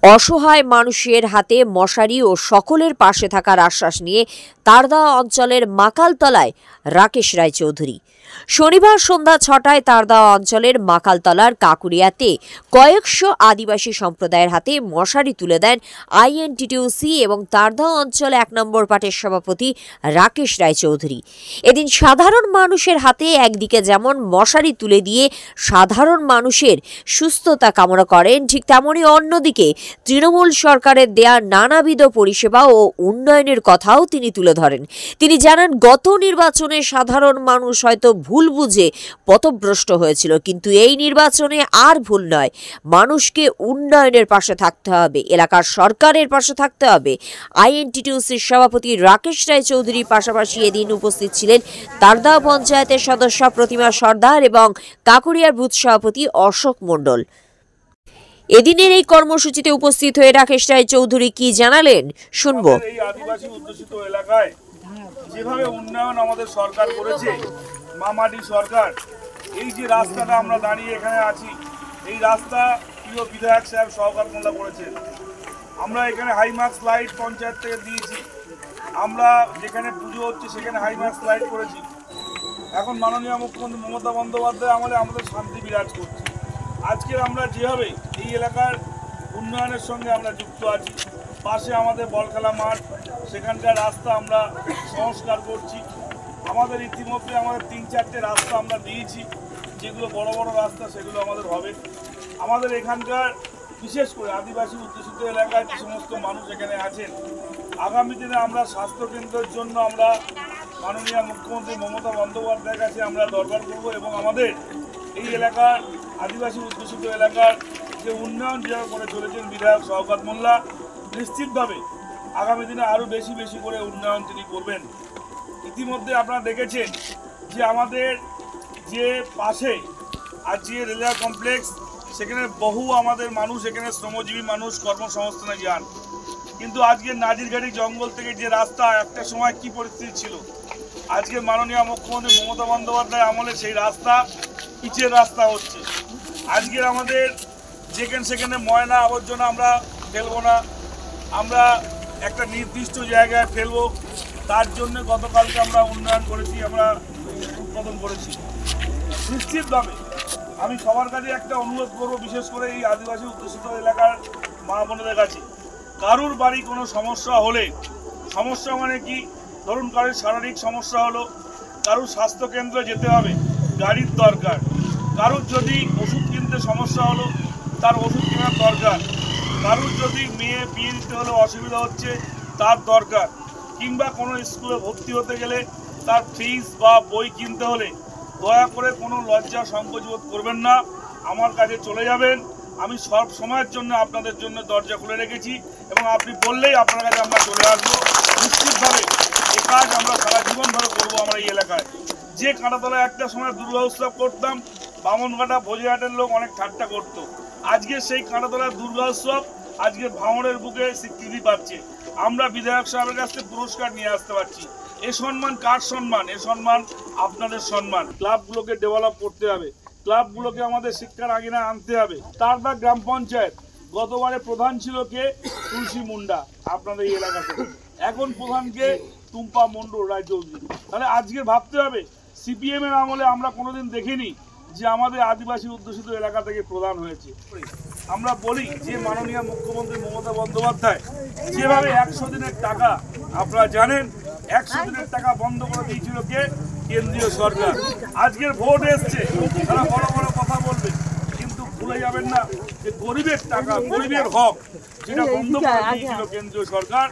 অসহায় মানুষের হাতে মশারি ও সকলের পাশে থাকার আশ্বাস নিয়ে তারদা অঞ্চলের মাকালতলায় রাকেশ রায়চৌধুরী। শনিবার সন্ধ্যা ৬টায় তারদা অঞ্চলের মাকালতলার কাকুরিয়াতে কয়েকশো আদিবাসী সম্প্রদায়ের হাতে মশারি তুলে দেন আইএনটিটিউসি এবং তারদা অঞ্চল ১ নম্বর পার্টির সভাপতি রাকেশ রায়চৌধুরী। এদিন সাধারণ মানুষের হাতে একদিকে যেমন মশারি তুলে দিয়ে সাধারণ মানুষের সুস্থতা কামনা করেন, ঠিক তেমনি অন্যদিকে তৃণমূল সরকারের দেয়া নানাবিধ পরিষেবা ও উন্নয়নের কথাও তিনি তুলে ধরেন। তিনি জানান, গত নির্বাচনে সাধারণ মানুষ হয়তো ভুল বুঝে পথভ্রষ্ট হয়েছিল, কিন্তু এই নির্বাচনে আর ভুল নয়। মানুষকে উন্নয়নের পাশে থাকতে হবে, এলাকার সরকারের পাশে থাকতে হবে। আইএনটিটিউসির সভাপতি রাকেশ রায়চৌধুরীর পাশাপাশি এদিন উপস্থিত ছিলেন তারদা পঞ্চায়েতের সদস্য প্রতিমা সর্দার এবং কাকুরিয়ার বুথ সভাপতি অশোক মণ্ডল। এদিনের এই কর্মসূচিতে উপস্থিত হয়ে রাকেশ রায়চৌধুরী কি জানালেন শুনবো। এই আদিবাসী অধ্যুষিত এলাকায় যেভাবে উন্নয়ন আমাদের সরকার করেছে, মামাটি সরকার, এই যে রাস্তাটা আমরা দাঁড়িয়ে এখানে আছি, এই রাস্তা প্রিয় বিধায়ক সাহেব সহকার মোল্লা করেছেন। আমরা এখানে হাইমার্কস লাইট পঞ্চায়েত থেকে দিয়েছি, আমরা যেখানে পুজো হচ্ছে সেখানে হাইমার্কস লাইট করেছি। এখন মাননীয় মুখ্যমন্ত্রী মমতা বন্দ্যোপাধ্যায় আমলে আমাদের শান্তি বিরাজ করছে। আজকের আমরা যেভাবে এই এলাকার উন্নয়নের সঙ্গে আমরা যুক্ত আছি, পাশে আমাদের বলখেলা মাঠ, সেখানকার রাস্তা আমরা সংস্কার করছি। আমাদের ইতিমধ্যে আমাদের ৩-৪টে রাস্তা আমরা দিয়েছি, যেগুলো বড় বড় রাস্তা সেগুলো আমাদের হবে। আমাদের এখানকার বিশেষ করে আদিবাসী অধ্যুষিত এলাকায় যে সমস্ত মানুষ এখানে আছেন, আগামী দিনে আমরা স্বাস্থ্যকেন্দ্রের জন্য আমরা মাননীয় মুখ্যমন্ত্রী মমতা বন্দ্যোপাধ্যায়ের কাছে আমরা দরবার করব এবং আমাদের এই এলাকার আদিবাসী অধ্যুষিত এলাকার যে উন্নয়ন যেভাবে করে চলেছেন বিধায়ক শওকত মোল্লা, নিশ্চিতভাবে আগামী দিনে আরও বেশি বেশি করে উন্নয়ন তিনি করবেন। ইতিমধ্যে আপনারা দেখেছেন যে আমাদের যে পাশে আজকে রেলওয়ে কমপ্লেক্স, সেখানে বহু আমাদের মানুষ এখানে শ্রমজীবী মানুষ কর্মসংস্থানে যান, কিন্তু আজকে নাজিরঘাটি জঙ্গল থেকে যে রাস্তা একটা সময় কি পরিস্থিতি ছিল, আজকে মাননীয় মুখ্যমন্ত্রী মমতা বন্দ্যোপাধ্যায় আমলে সেই রাস্তা পিচের রাস্তা হচ্ছে। আজকের আমাদের যেখানে সেখানে ময়লা আবর্জনা আমরা ফেলবো না, আমরা একটা নির্দিষ্ট জায়গায় ফেলবো, তার জন্য গতকালকে আমরা উন্নয়ন করেছি, আমরা উদ্বোধন করেছি। নিশ্চিতভাবে আমি সবার কাছে একটা অনুরোধ করব, বিশেষ করে এই আদিবাসী অধ্যুষিত এলাকার মা বোনদের কাছে, কারুর বাড়ি কোনো সমস্যা হলে, সমস্যা মানে কি, ধরুন কারোর শারীরিক সমস্যা হলো, কারুর স্বাস্থ্যকেন্দ্রে যেতে হবে, গাড়ির দরকার, কারুর যদি ওষুধ কিনতে সমস্যা হলো, তার ওষুধ কেনার দরকার, কারুর যদি মেয়ে বিয়ে দিতে হলে অসুবিধা হচ্ছে তার দরকার, কিংবা কোনো স্কুলে ভর্তি হতে গেলে তার ফিস বা বই কিনতে হলে দয়া করে কোনো লজ্জা সংকোচ বোধ করবেন না, আমার কাছে চলে যাবেন। আমি সব সময়ের জন্য আপনাদের জন্য দরজা খুলে রেখেছি এবং আপনি বললেই আপনার কাছে আমরা চলে আসবো। নিশ্চিতভাবে এই কাজ আমরা সারা জীবন ধরে করবো। আমরা এই এলাকায় যে কাঁটাতলায় একটা সময় দুর্গা উৎসব করতাম, বামনঘাটা ভোজেহাটের লোক অনেক ঠাট্টা করতো, আজকে সেই কাঁটাতলার দুর্গা উৎসব আজকে ভাঙড়ের বুকে স্বীকৃতি পাচ্ছে। আমরা বিধায়ক সাহেবের কাছ থেকে পুরস্কার নিয়ে আসতে পারছি। এ সম্মান কার সম্মান? এ সম্মান আপনাদের সম্মান। ক্লাবগুলোকে ডেভেলপ করতে হবে, ক্লাবগুলোকে আমাদের শিক্ষার আঙিনায় আনতে হবে। তারপর গ্রাম পঞ্চায়েত, গতবারে প্রধান ছিল কে? তুলসী মুন্ডা আপনাদের এই এলাকা থেকে, এখন প্রধানকে টুম্পা মণ্ডল রায়চৌধুরী। তাহলে আজকে ভাবতে হবে, সিপিএম এর আমলে আমরা কোনোদিন দেখিনি যে আমাদের আদিবাসী অধ্যুষিত এলাকা থেকে প্রধান হয়েছে। আমরা বলি যে মাননীয় মুখ্যমন্ত্রী মমতা বন্দ্যোপাধ্যায় যেভাবে 100 দিনের টাকা, আপনারা জানেন 100 দিনের টাকা বন্ধ করে দিয়েছিল কে? কেন্দ্রীয় সরকার। আজকের ভোট এসছে, তারা বড় বড় কথা বলবে, কিন্তু ভুলে যাবেন না যে গরিবের টাকা, গরিবের হক যেটা বন্ধ করে দিয়েছিল কেন্দ্রীয় সরকার,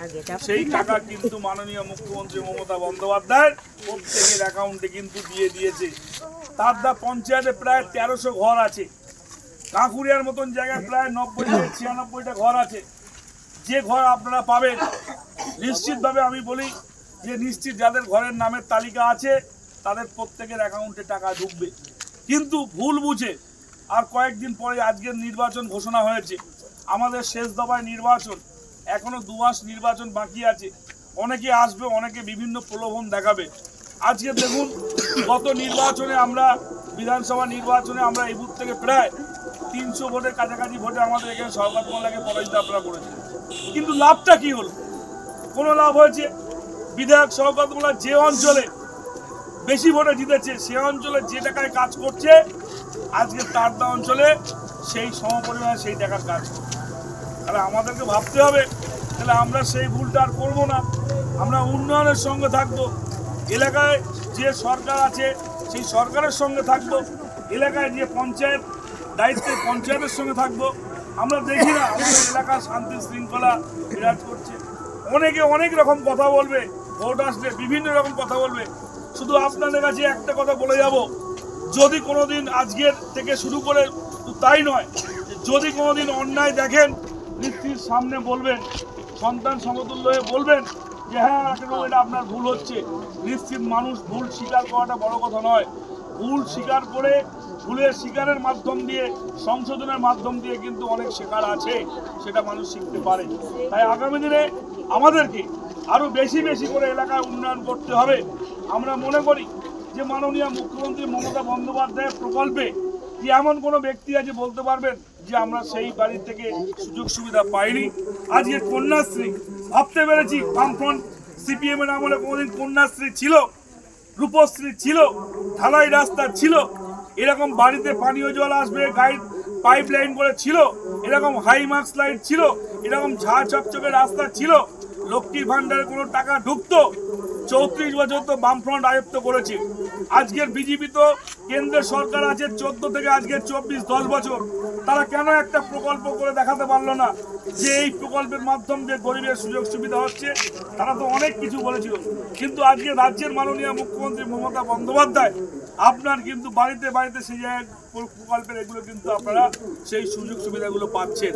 সেই টাকা কিন্তু মাননীয় মুখ্যমন্ত্রী মমতা বন্দ্যোপাধ্যায় প্রত্যেকের অ্যাকাউন্টে কিন্তু দিয়ে দিয়েছে। তারদা পঞ্চায়েতে প্রায় 1300 ঘর আছে, কাঁকুরিয়ার মতন জায়গায় প্রায় 90-96টা ঘর আছে। যে ঘর আপনারা পাবেন, নিশ্চিতভাবে আমি বলি যে নিশ্চিত যাদের ঘরের নামের তালিকা আছে তাদের প্রত্যেকের অ্যাকাউন্টে টাকা ঢুকবে। কিন্তু ভুল বুঝে আর কয়েকদিন পরে আজকের নির্বাচন ঘোষণা হয়েছে, আমাদের শেষ দফায় নির্বাচন, এখনো 2 মাস নির্বাচন বাকি আছে। অনেকে আসবে, অনেকে বিভিন্ন প্রলোভন দেখাবে। আজকে দেখুন, গত নির্বাচনে আমরা বিধানসভা নির্বাচনে আমরা এই বুথ থেকে প্রায় 300 ভোটের কাছাকাছি ভোটে আমাদের এখানে শওকত মোল্লাকে পরাজিত আপনারা করেছিলেন, কিন্তু লাভটা কি হলো? কোনো লাভ হয়েছে? বিধায়ক শওকত মোল্লা যে অঞ্চলে বেশি ভোটে জিতেছে সে অঞ্চলে যে টাকায় কাজ করছে, আজকে তারদা অঞ্চলে সেই সমপরিমাণে সেই টাকার কাজ করছে। তাহলে আমাদেরকে ভাবতে হবে, তাহলে আমরা সেই ভুলটা আর করবো না, আমরা উন্নয়নের সঙ্গে থাকবো, এলাকায় যে সরকার আছে সেই সরকারের সঙ্গে থাকবো, এলাকায় যে পঞ্চায়েত দায়িত্বে পঞ্চায়েতের সঙ্গে থাকবো। আমরা দেখি না আমাদের এলাকার শান্তি শৃঙ্খলা বিরাজ করছে। অনেকে অনেক রকম কথা বলবে, ভোট আসলে বিভিন্ন রকম কথা বলবে। শুধু আপনাদের কাছে একটা কথা বলে যাব, যদি কোনোদিন আজকের থেকে শুরু করে তাই নয়, যদি কোনোদিন অন্যায় দেখেন নিশ্চিত সামনে বলবেন, সন্তান সমতুল্য হয়ে বলবেন যে হ্যাঁ এটা আপনার ভুল হচ্ছে। নিশ্চিত মানুষ ভুল স্বীকার করাটা বড় কথা নয়, ভুল স্বীকার করে ভুলের স্বীকারের মাধ্যম দিয়ে সংশোধনের মাধ্যম দিয়ে কিন্তু অনেক শেখার আছে, সেটা মানুষ শিখতে পারে। তাই আগামী দিনে আমাদেরকে আরও বেশি বেশি করে এলাকায় উন্নয়ন করতে হবে। আমরা মনে করি যে মাননীয় মুখ্যমন্ত্রী মমতা বন্দ্যোপাধ্যায়ের প্রকল্পে কি এমন কোনো ব্যক্তি আছে বলতে পারবেন যে আমরা সেই বাড়ি থেকে সুযোগ সুবিধা পাইনি? আজকে কন্যাশ্রী ভাবতে পেরেছি, বামফ্রন্ট সিপিএম এর আমলে কোনোদিন কন্যাশ্রী ছিল, রূপশ্রী ছিল, ঢালাই রাস্তা ছিল, এরকম বাড়িতে পানীয় জল আসবে গাইড পাইপ লাইন করে ছিল, এরকম হাই মার্কস লাইট ছিল, এরকম ঝাঁ চকচকে রাস্তা ছিল, লক্ষ্মীর ভান্ডারে কোনো টাকা ঢুকতো? 34 বছর তো বামফ্রন্ট আয়ত্ত করেছে। আজকের বিজেপি তো কেন্দ্রের সরকার আছে 14 থেকে আজকের 24-10 বছর, তারা কেন একটা প্রকল্প করে দেখাতে পারলো না যে এই প্রকল্পের মাধ্যম দিয়ে গরিবের সুযোগ সুবিধা হচ্ছে? তারা তো অনেক কিছু বলেছিল, কিন্তু আজকে রাজ্যের মাননীয় মুখ্যমন্ত্রী মমতা বন্দ্যোপাধ্যায় আপনার কিন্তু বাড়িতে বাড়িতে সেই জায়গায় প্রকল্পের এগুলো কিন্তু আপনারা সেই সুযোগ সুবিধাগুলো পাচ্ছেন।